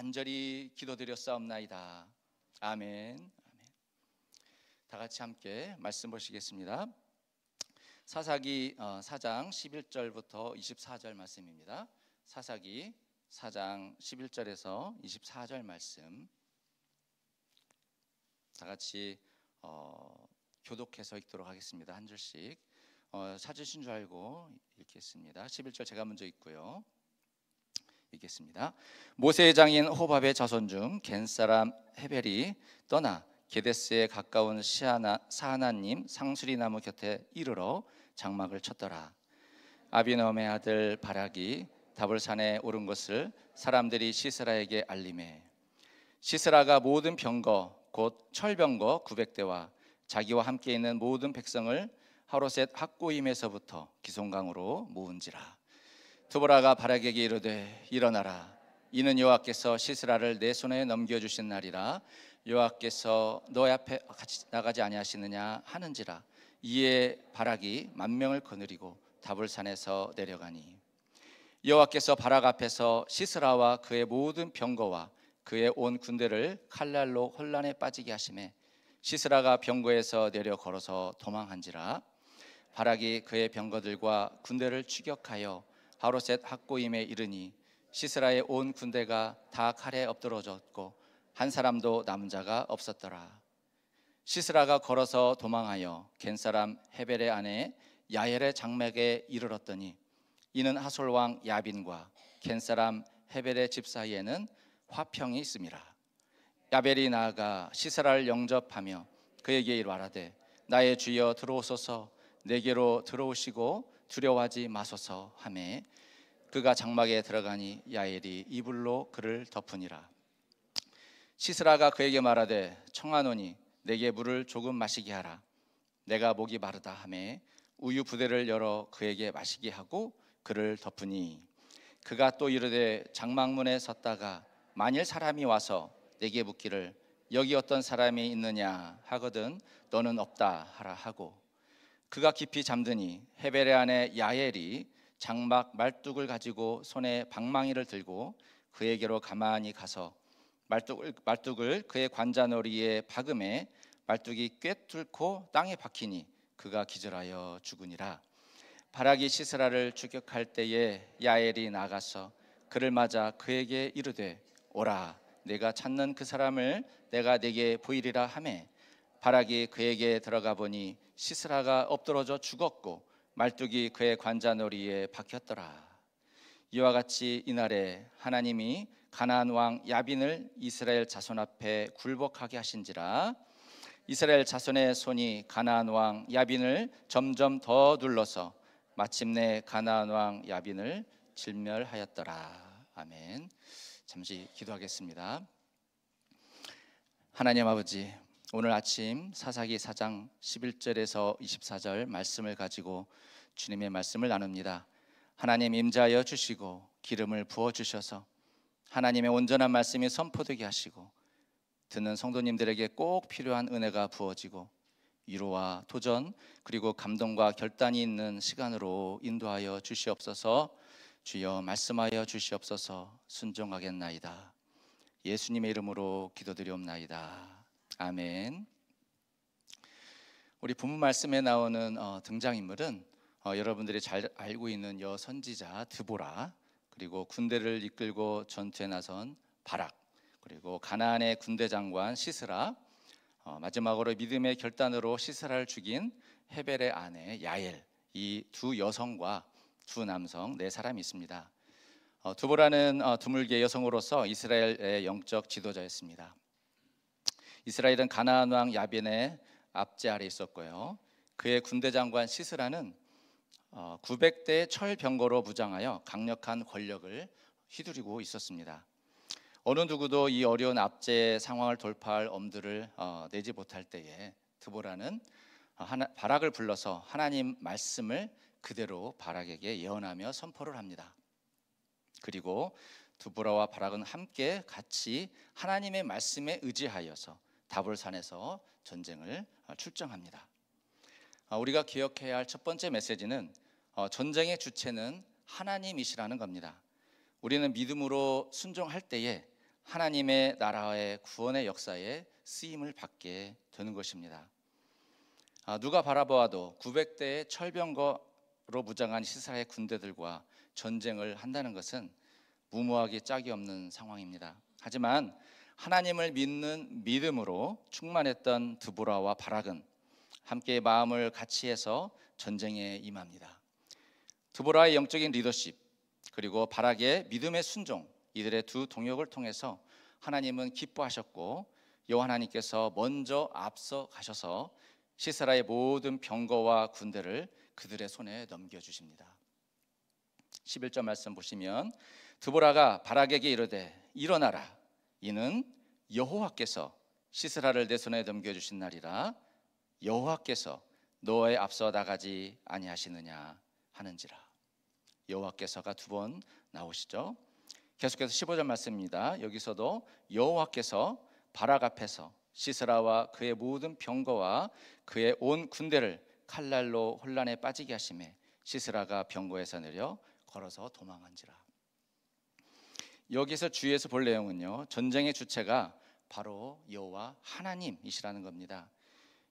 간절히 기도드렸사옵나이다. 아멘. 아멘. 다 같이 함께 말씀 보시겠습니다. 사사기 4장 11절부터 24절 말씀입니다. 사사기 4장 11절에서 24절 말씀 다 같이 교독해서 읽도록 하겠습니다. 한 줄씩 찾으신 줄 알고 읽겠습니다. 11절 제가 먼저 읽고요. 읽겠습니다. 모세의 장인 호밥의 자손 중 겐 사람 헤벨이 떠나 게데스에 가까운 사하나님 상수리 나무 곁에 이르러 장막을 쳤더라. 아비노함의 아들 바락이 다볼산에 오른 것을 사람들이 시스라에게 알리매 시스라가 모든 병거 곧 철병거 900대와 자기와 함께 있는 모든 백성을 하로셋 학고임에서부터 기송강으로 모은지라. 드보라가 바락에게 이르되 일어나라. 이는 여호와께서 시스라를 내 손에 넘겨주신 날이라. 여호와께서 너희 앞에 같이 나가지 아니하시느냐 하는지라. 이에 바락이 10,000명을 거느리고 다볼산에서 내려가니 여호와께서 바락 앞에서 시스라와 그의 모든 병거와 그의 온 군대를 칼날로 혼란에 빠지게 하시매 시스라가 병거에서 내려 걸어서 도망한지라. 바락이 그의 병거들과 군대를 추격하여 하로셋 학고임에 이르니 시스라의 온 군대가 다 칼에 엎드러졌고 한 사람도 남은 자가 없었더라. 시스라가 걸어서 도망하여 겐 사람 헤벨의 아내 야엘의 장막에 이르렀더니 이는 하솔 왕 야빈과 겐 사람 헤벨의 집 사이에는 화평이 있음이라. 야벨이 나아가 시스라를 영접하며 그에게 말하되 나의 주여 들어오소서. 내게로 들어오시고 두려워하지 마소서 하매 그가 장막에 들어가니 야엘이 이불로 그를 덮으니라. 시스라가 그에게 말하되 청하노니 내게 물을 조금 마시게 하라. 내가 목이 마르다 하매 우유 부대를 열어 그에게 마시게 하고 그를 덮으니 그가 또 이르되 장막문에 섰다가 만일 사람이 와서 내게 묻기를 여기 어떤 사람이 있느냐 하거든 너는 없다 하라 하고 그가 깊이 잠드니 헤벨의 아내 야엘이 장막 말뚝을 가지고 손에 방망이를 들고 그에게로 가만히 가서 말뚝을 그의 관자놀이에 박음에 말뚝이 꿰뚫고 땅에 박히니 그가 기절하여 죽으니라. 바락이 시스라를 추격할 때에 야엘이 나가서 그를 맞아 그에게 이르되 오라 내가 찾는 그 사람을 내가 내게 보이리라 하매 바락이 그에게 들어가 보니 시스라가 엎드러져 죽었고 말뚝이 그의 관자놀이에 박혔더라. 이와 같이 이날에 하나님이 가나안 왕 야빈을 이스라엘 자손 앞에 굴복하게 하신지라. 이스라엘 자손의 손이 가나안 왕 야빈을 점점 더 눌러서 마침내 가나안 왕 야빈을 진멸하였더라. 아멘. 잠시 기도하겠습니다. 하나님 아버지, 오늘 아침 사사기 4장 11절에서 24절 말씀을 가지고 주님의 말씀을 나눕니다. 하나님 임재하여 주시고 기름을 부어 주셔서 하나님의 온전한 말씀이 선포되게 하시고 듣는 성도님들에게 꼭 필요한 은혜가 부어지고 위로와 도전 그리고 감동과 결단이 있는 시간으로 인도하여 주시옵소서. 주여 말씀하여 주시옵소서. 순종하겠나이다. 예수님의 이름으로 기도드리옵나이다. 아멘. 우리 본문 말씀에 나오는 등장인물은 여러분들이 잘 알고 있는 여선지자 드보라, 그리고 군대를 이끌고 전투에 나선 바락, 그리고 가나안의 군대 장관 시스라, 마지막으로 믿음의 결단으로 시스라를 죽인 헤벨의 아내 야엘, 이 두 여성과 두 남성 네 사람이 있습니다. 드보라는 드물게 여성으로서 이스라엘의 영적 지도자였습니다. 이스라엘은 가나안 왕 야빈의 압제 아래 있었고요. 그의 군대 장관 시스라는 900대의 철병거로 무장하여 강력한 권력을 휘두르고 있었습니다. 어느 누구도 이 어려운 압제 상황을 돌파할 엄두를 내지 못할 때에 드보라는 바락을 불러서 하나님 말씀을 그대로 바락에게 예언하며 선포를 합니다. 그리고 드보라와 바락은 함께 같이 하나님의 말씀에 의지하여서 다볼산에서 전쟁을 출정합니다. 우리가 기억해야 할 첫 번째 메시지는 전쟁의 주체는 하나님이시라는 겁니다. 우리는 믿음으로 순종할 때에 하나님의 나라의 구원의 역사에 쓰임을 받게 되는 것입니다. 누가 바라보아도 900대의 철병거로 무장한 이스라엘 군대들과 전쟁을 한다는 것은 무모하기 짝이 없는 상황입니다. 하지만 하나님을 믿는 믿음으로 충만했던 드보라와 바락은 함께 마음을 같이 해서 전쟁에 임합니다. 드보라의 영적인 리더십 그리고 바락의 믿음의 순종, 이들의 두 동역을 통해서 하나님은 기뻐하셨고 여호와 하나님께서 먼저 앞서 가셔서 시스라의 모든 병거와 군대를 그들의 손에 넘겨주십니다. 11절 말씀 보시면 드보라가 바락에게 이르되 일어나라, 이는 여호와께서 시스라를 내 손에 넘겨주신 날이라. 여호와께서 너의 앞서 나가지 아니하시느냐 하는지라. 여호와께서가 두 번 나오시죠. 계속해서 15절 말씀입니다. 여기서도 여호와께서 바락 앞에서 시스라와 그의 모든 병거와 그의 온 군대를 칼날로 혼란에 빠지게 하시매 시스라가 병거에서 내려 걸어서 도망한지라. 여기서 주의해서 볼 내용은요, 전쟁의 주체가 바로 여호와 하나님이시라는 겁니다.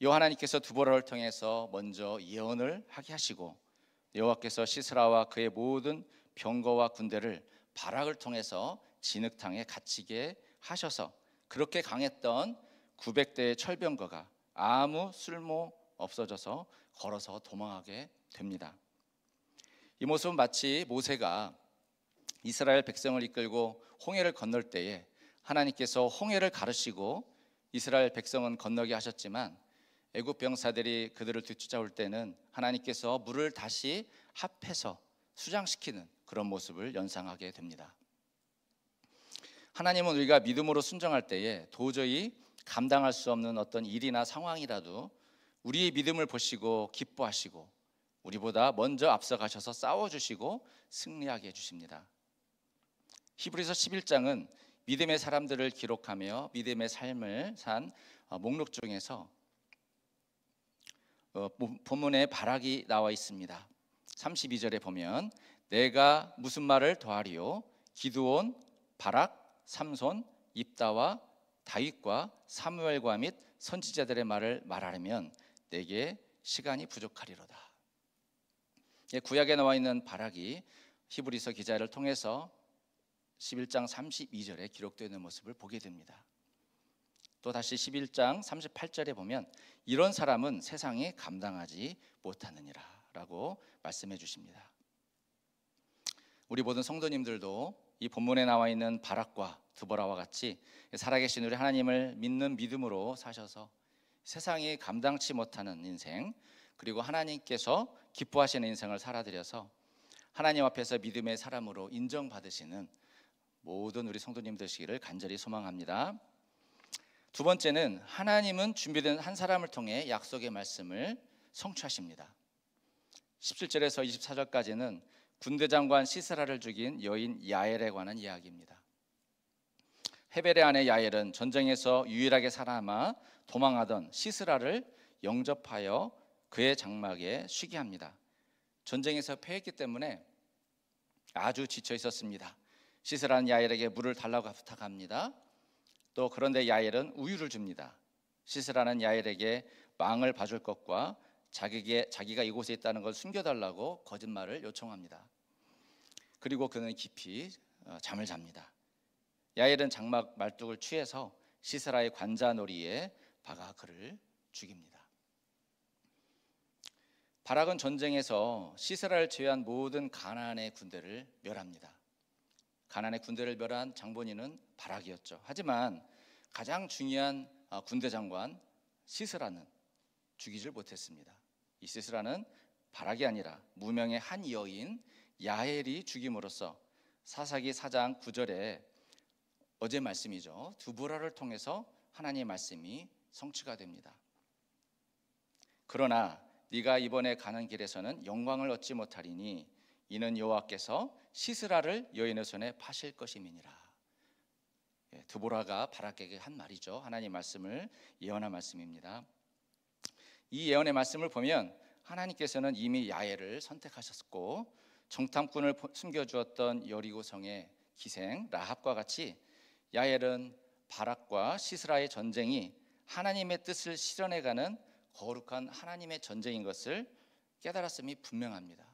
여호와 하나님께서 드보라를 통해서 먼저 예언을 하게 하시고 여호와께서 시스라와 그의 모든 병거와 군대를 바락을 통해서 진흙탕에 갇히게 하셔서 그렇게 강했던 900대의 철병거가 아무 쓸모 없어져서 걸어서 도망하게 됩니다. 이 모습은 마치 모세가 이스라엘 백성을 이끌고 홍해를 건널 때에 하나님께서 홍해를 가르시고 이스라엘 백성은 건너게 하셨지만 애굽 병사들이 그들을 뒤쫓아올 때는 하나님께서 물을 다시 합해서 수장시키는 그런 모습을 연상하게 됩니다. 하나님은 우리가 믿음으로 순종할 때에 도저히 감당할 수 없는 어떤 일이나 상황이라도 우리의 믿음을 보시고 기뻐하시고 우리보다 먼저 앞서가셔서 싸워주시고 승리하게 해주십니다. 히브리서 11장은 믿음의 사람들을 기록하며 믿음의 삶을 산 목록 중에서 본문에 바락이 나와 있습니다. 32절에 보면 내가 무슨 말을 더하리요? 기드온, 바락, 삼손, 입다와 다윗과 사무엘과 및 선지자들의 말을 말하려면 내게 시간이 부족하리로다. 구약에 나와 있는 바락이 히브리서 기자를 통해서 11장 32절에 기록되는 모습을 보게 됩니다. 또 다시 11장 38절에 보면 이런 사람은 세상이 감당하지 못하느니라 라고 말씀해 주십니다. 우리 모든 성도님들도 이 본문에 나와 있는 바락과 드보라와 같이 살아계신 우리 하나님을 믿는 믿음으로 사셔서 세상이 감당치 못하는 인생, 그리고 하나님께서 기뻐하시는 인생을 살아드려서 하나님 앞에서 믿음의 사람으로 인정받으시는 모든 우리 성도님 되시기를 간절히 소망합니다. 두 번째는 하나님은 준비된 한 사람을 통해 약속의 말씀을 성취하십니다. 17절에서 24절까지는 군대 장관 시스라를 죽인 여인 야엘에 관한 이야기입니다. 헤벨의 아내 야엘은 전쟁에서 유일하게 살아남아 도망하던 시스라를 영접하여 그의 장막에 쉬게 합니다. 전쟁에서 패했기 때문에 아주 지쳐 있었습니다. 시스라는 야엘에게 물을 달라고 부탁합니다. 또 그런데 야엘은 우유를 줍니다. 시스라는 야엘에게 망을 봐줄 것과 자기가 이곳에 있다는 걸 숨겨달라고 거짓말을 요청합니다. 그리고 그는 깊이 잠을 잡니다. 야엘은 장막 말뚝을 취해서 시스라의 관자놀이에 박아 그를 죽입니다. 바락은 전쟁에서 시스라를 제외한 모든 가나안의 군대를 멸합니다. 가나안의 군대를 멸한 장본인은 바락이었죠. 하지만 가장 중요한 군대 장관 시스라는 죽이질 못했습니다. 이 시스라는 바락이 아니라 무명의 한 여인 야엘이 죽임으로써 사사기 4장 9절에 어제 말씀이죠. 드보라를 통해서 하나님의 말씀이 성취가 됩니다. 그러나 네가 이번에 가는 길에서는 영광을 얻지 못하리니 이는 여호와께서 시스라를 여인의 손에 파실 것임이니라. 드보라가 바락에게 한 말이죠. 하나님 말씀을 예언한 말씀입니다. 이 예언의 말씀을 보면 하나님께서는 이미 야엘을 선택하셨고 정탐꾼을 숨겨주었던 여리고성의 기생 라합과 같이 야엘은 바락과 시스라의 전쟁이 하나님의 뜻을 실현해가는 거룩한 하나님의 전쟁인 것을 깨달았음이 분명합니다.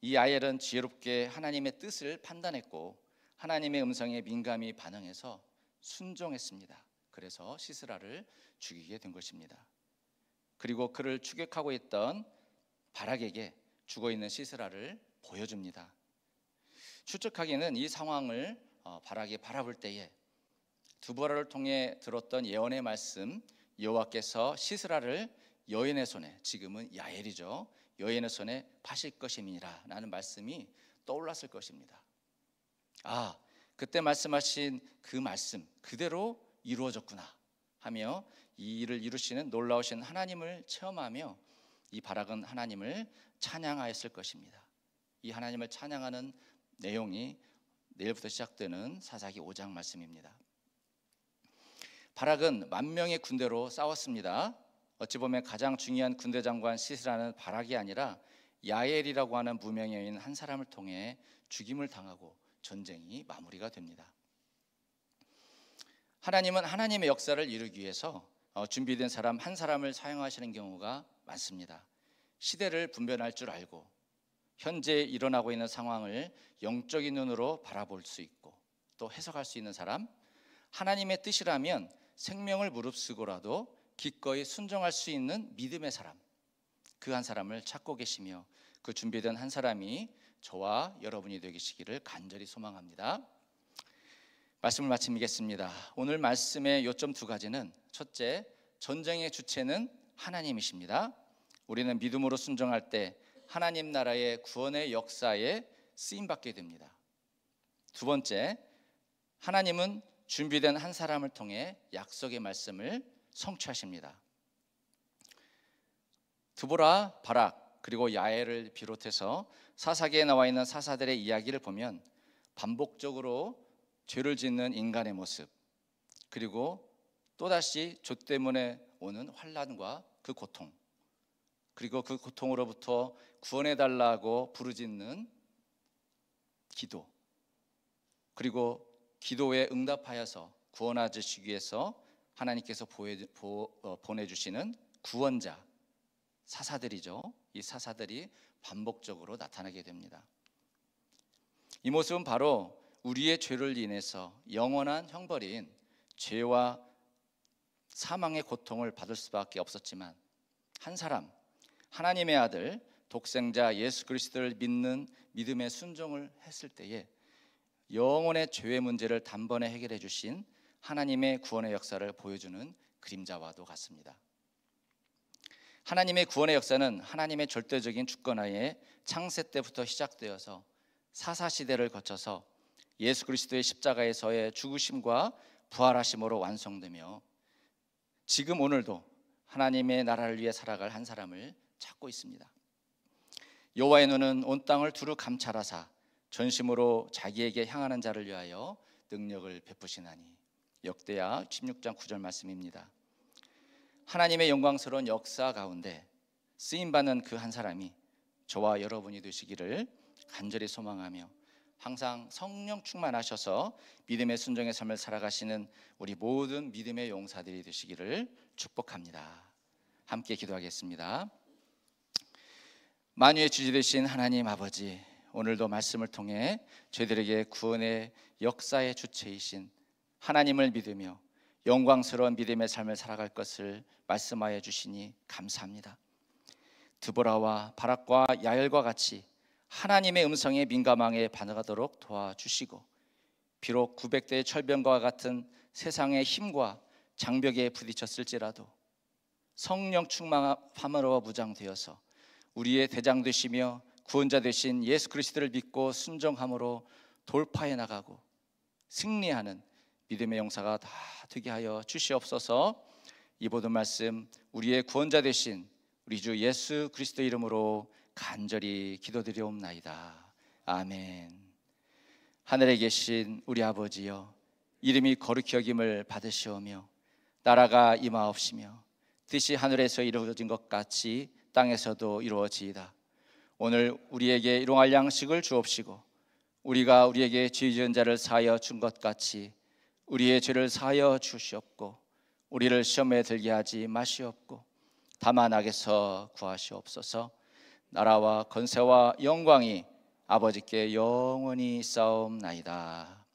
이 야엘은 지혜롭게 하나님의 뜻을 판단했고 하나님의 음성에 민감히 반응해서 순종했습니다. 그래서 시스라를 죽이게 된 것입니다. 그리고 그를 추격하고 있던 바락에게 죽어있는 시스라를 보여줍니다. 추측하기는 이 상황을 바락이 바라볼 때에 드보라를 통해 들었던 예언의 말씀, 여호와께서 시스라를 여인의 손에, 지금은 야엘이죠, 여인의 손에 파실 것임이니라 라는 말씀이 떠올랐을 것입니다. 아, 그때 말씀하신 그 말씀 그대로 이루어졌구나 하며 이 일을 이루시는 놀라우신 하나님을 체험하며 이 바락은 하나님을 찬양하였을 것입니다. 이 하나님을 찬양하는 내용이 내일부터 시작되는 사사기 5장 말씀입니다. 바락은 10,000명의 군대로 싸웠습니다. 어찌 보면 가장 중요한 군대 장관 시스라는 바락이 아니라 야엘이라고 하는 무명여인 한 사람을 통해 죽임을 당하고 전쟁이 마무리가 됩니다. 하나님은 하나님의 역사를 이루기 위해서 준비된 사람 한 사람을 사용하시는 경우가 많습니다. 시대를 분별할 줄 알고 현재 일어나고 있는 상황을 영적인 눈으로 바라볼 수 있고 또 해석할 수 있는 사람, 하나님의 뜻이라면 생명을 무릅쓰고라도 기꺼이 순종할 수 있는 믿음의 사람, 그 한 사람을 찾고 계시며 그 준비된 한 사람이 저와 여러분이 되시기를 간절히 소망합니다. 말씀을 마치겠습니다. 오늘 말씀의 요점 2가지는 첫째, 전쟁의 주체는 하나님이십니다. 우리는 믿음으로 순종할 때 하나님 나라의 구원의 역사에 쓰임받게 됩니다. 두 번째, 하나님은 준비된 한 사람을 통해 약속의 말씀을 성취하십니다. 드보라, 바락, 그리고 야엘을 비롯해서 사사기에 나와 있는 사사들의 이야기를 보면 반복적으로 죄를 짓는 인간의 모습, 그리고 또다시 죄 때문에 오는 환난과 그 고통, 그리고 그 고통으로부터 구원해달라고 부르짖는 기도, 그리고 기도에 응답하여서 구원하시기 위해서 하나님께서 보내주시는 구원자, 사사들이죠. 이 사사들이 반복적으로 나타나게 됩니다. 이 모습은 바로 우리의 죄를 인해서 영원한 형벌인 죄와 사망의 고통을 받을 수밖에 없었지만 한 사람, 하나님의 아들 독생자 예수 그리스도를 믿는 믿음의 순종을 했을 때에 영혼의 죄의 문제를 단번에 해결해 주신 하나님의 구원의 역사를 보여주는 그림자와도 같습니다. 하나님의 구원의 역사는 하나님의 절대적인 주권하에 창세 때부터 시작되어서 사사시대를 거쳐서 예수 그리스도의 십자가에서의 죽으심과 부활하심으로 완성되며 지금 오늘도 하나님의 나라를 위해 살아갈 한 사람을 찾고 있습니다. 여호와의 눈은 온 땅을 두루 감찰하사 전심으로 자기에게 향하는 자를 위하여 능력을 베푸시나니. 역대하 16장 9절 말씀입니다. 하나님의 영광스러운 역사 가운데 쓰임받는 그 한 사람이 저와 여러분이 되시기를 간절히 소망하며 항상 성령 충만하셔서 믿음의 순종의 삶을 살아가시는 우리 모든 믿음의 용사들이 되시기를 축복합니다. 함께 기도하겠습니다. 만유의 주지 되신 하나님 아버지, 오늘도 말씀을 통해 저희들에게 구원의 역사의 주체이신 하나님을 믿으며 영광스러운 믿음의 삶을 살아갈 것을 말씀하여 주시니 감사합니다. 드보라와 바락과 야엘과 같이 하나님의 음성에 민감하게 반응하도록 도와주시고 비록 900대의 철병과 같은 세상의 힘과 장벽에 부딪혔을지라도 성령 충만함으로 무장되어서 우리의 대장 되시며 구원자 되신 예수 그리스도를 믿고 순종함으로 돌파해 나가고 승리하는 믿음의 용사가 다 되게 하여 주시옵소서. 이 모든 말씀 우리의 구원자 되신 우리 주 예수 그리스도 이름으로 간절히 기도드리옵나이다. 아멘. 하늘에 계신 우리 아버지여, 이름이 거룩히 여김을 받으시오며 나라가 임하옵시며 뜻이 하늘에서 이루어진 것 같이 땅에서도 이루어지이다. 오늘 우리에게 일용할 양식을 주옵시고 우리가 우리에게 죄 지은 자를 사하여 준 것 같이 우리의 죄를 사하여 주시옵고 우리를 시험에 들게 하지 마시옵고 다만 악에서 구하시옵소서. 나라와 권세와 영광이 아버지께 영원히 있사옵나이다.